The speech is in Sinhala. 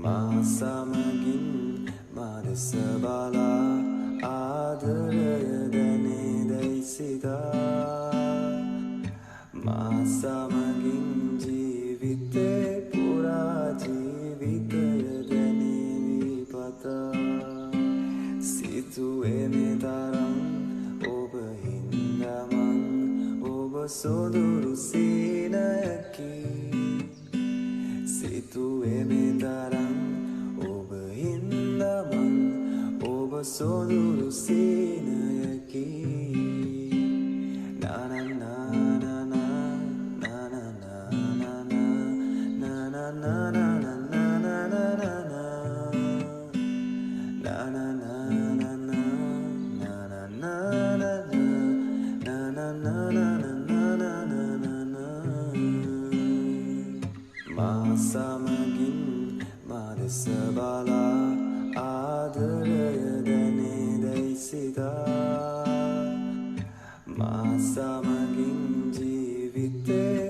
සමගින් මා දෙස බලා ආදරය දැනේදැයි සිතා මා සමගින් ජීවිතේ පුරා ජීවිතය දැනේවි පතා සිතුවේ මේ තරම් ඔබ හින්දමන් ඔබ සොදුරු සීනයකි සිතුවේ මේ තරම් ඔබ හින්දමන් ඔබ සොදුරු සීනයකි මා සමගින් මා දෙස බලා ආදරය දැනේදැයි සිතා මා සමගින් ජීවිතේ